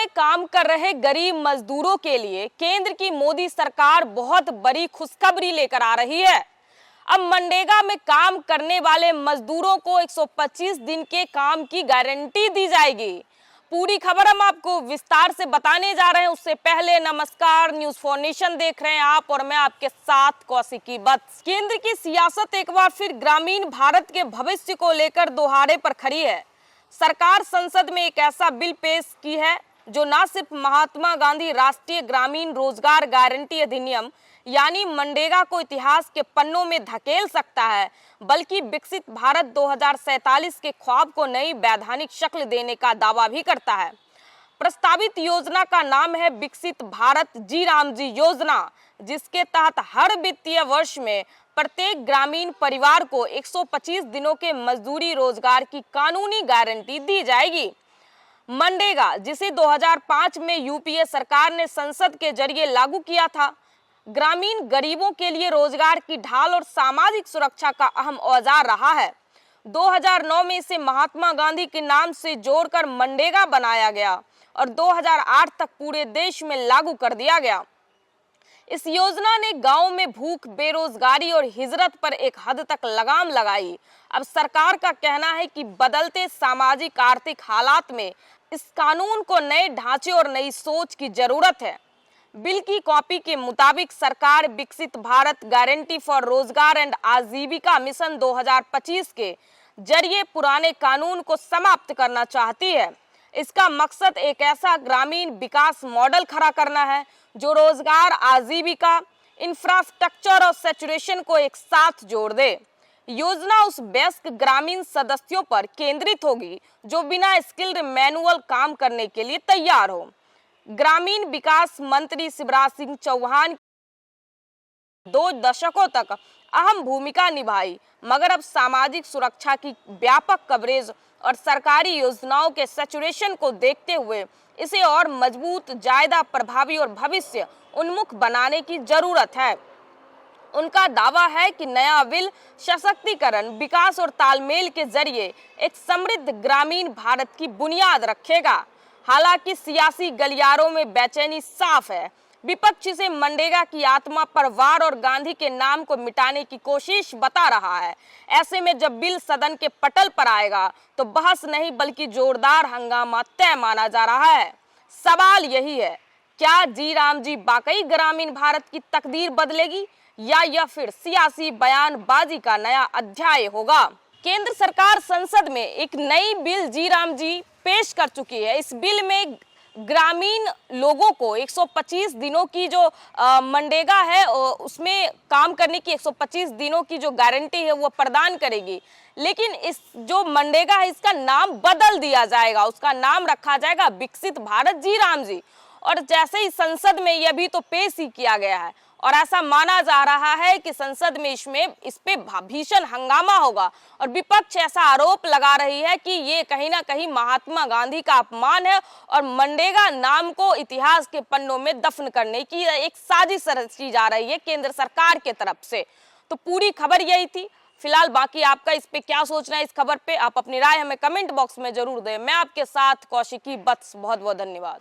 में काम कर रहे गरीब मजदूरों के लिए केंद्र की मोदी सरकार बहुत बड़ी खुशखबरी लेकर आ रही है। अब मनरेगा में काम करने वाले मजदूरों को 125 दिन के काम की गारंटी दी जाएगी। पूरी खबर हम आपको विस्तार से बताने जा रहे हैं। उससे पहले नमस्कार, न्यूज़ फॉर नेशन देख रहे हैं आप और मैं आपके साथ कौशिकी बत्स। केंद्र की सियासत एक बार फिर ग्रामीण भारत के भविष्य को लेकर दोहारे पर खड़ी है। सरकार संसद में एक ऐसा बिल पेश की है जो न सिर्फ महात्मा गांधी राष्ट्रीय ग्रामीण रोजगार गारंटी अधिनियम यानी मनरेगा को इतिहास के पन्नों में धकेल सकता है, बल्कि विकसित भारत 2047 के ख्वाब को नई वैधानिक शक्ल देने का दावा भी करता है। प्रस्तावित योजना का नाम है विकसित भारत जी राम जी योजना, जिसके तहत हर वित्तीय वर्ष में प्रत्येक ग्रामीण परिवार को 125 दिनों के मजदूरी रोजगार की कानूनी गारंटी दी जाएगी। मनरेगा, जिसे 2005 में यूपीए सरकार ने संसद के जरिए लागू किया था, ग्रामीण गरीबों के लिए रोजगार की ढाल और सामाजिक सुरक्षा का अहम औजार रहा है। 2009 में इसे महात्मा गांधी के नाम से जोड़कर मनरेगा बनाया गया और 2008 तक पूरे देश में लागू कर दिया गया। इस योजना ने गांवों में भूख, बेरोजगारी और हिजरत पर एक हद तक लगाम लगाई। अब सरकार का कहना है कि बदलते सामाजिक आर्थिक हालात में इस कानून को नए ढांचे और नई सोच की जरूरत है। बिल की कॉपी के मुताबिक सरकार विकसित भारत गारंटी फॉर रोजगार एंड आजीविका मिशन 2025 के जरिए पुराने कानून को समाप्त करना चाहती है। इसका मकसद एक ऐसा ग्रामीण विकास मॉडल खड़ा करना है जो रोजगार, आजीविका, इंफ्रास्ट्रक्चर और सैचुरेशन को एक साथ जोड़ दे। योजना उस वयस्क ग्रामीण सदस्यों पर केंद्रित होगी जो बिना स्किल्ड मैनुअल काम करने के लिए तैयार हो। ग्रामीण विकास मंत्री शिवराज सिंह चौहान 2 दशकों तक अहम भूमिका निभाई, मगर अब सामाजिक सुरक्षा की व्यापक कवरेज और सरकारी योजनाओं के सैचुरेशन को देखते हुए इसे और मजबूत, ज्यादा प्रभावी और भविष्य उन्मुख बनाने की जरूरत है। उनका दावा है कि नया बिल सशक्तिकरण, विकास और तालमेल के जरिए एक समृद्ध ग्रामीण भारत की बुनियाद रखेगा। हालांकि सियासी गलियारों में बेचैनी साफ है। विपक्ष इसे मनरेगा की आत्मा पर वार और गांधी के नाम को मिटाने की कोशिश बता रहा है। ऐसे में जब बिल सदन के पटल पर आएगा तो बहस नहीं बल्कि जोरदार हंगामा तय माना जा रहा है। सवाल यही है, क्या जी राम जी वाकई ग्रामीण भारत की तकदीर बदलेगी या यह फिर सियासी बयानबाजी का नया अध्याय होगा? केंद्र सरकार संसद में एक नई बिल जी राम जी पेश कर चुकी है। इस बिल में ग्रामीण लोगों को 125 दिनों की जो मनरेगा है उसमें काम करने की 125 दिनों की जो गारंटी है वो प्रदान करेगी। लेकिन इस जो मनरेगा है इसका नाम बदल दिया जाएगा, उसका नाम रखा जाएगा विकसित भारत जी राम जी। और जैसे ही संसद में यह भी तो पेश ही किया गया है और ऐसा माना जा रहा है कि संसद में इस पे भीषण हंगामा होगा और विपक्ष ऐसा आरोप लगा रही है कि ये कहीं ना कहीं महात्मा गांधी का अपमान है और मनरेगा नाम को इतिहास के पन्नों में दफन करने की एक साजिश रची जा रही है केंद्र सरकार के तरफ से। तो पूरी खबर यही थी। फिलहाल बाकी आपका इस पे क्या सोचना है, इस खबर पे आप अपनी राय हमें कमेंट बॉक्स में जरूर दें। मैं आपके साथ कौशिकी बत्स, बहुत बहुत धन्यवाद।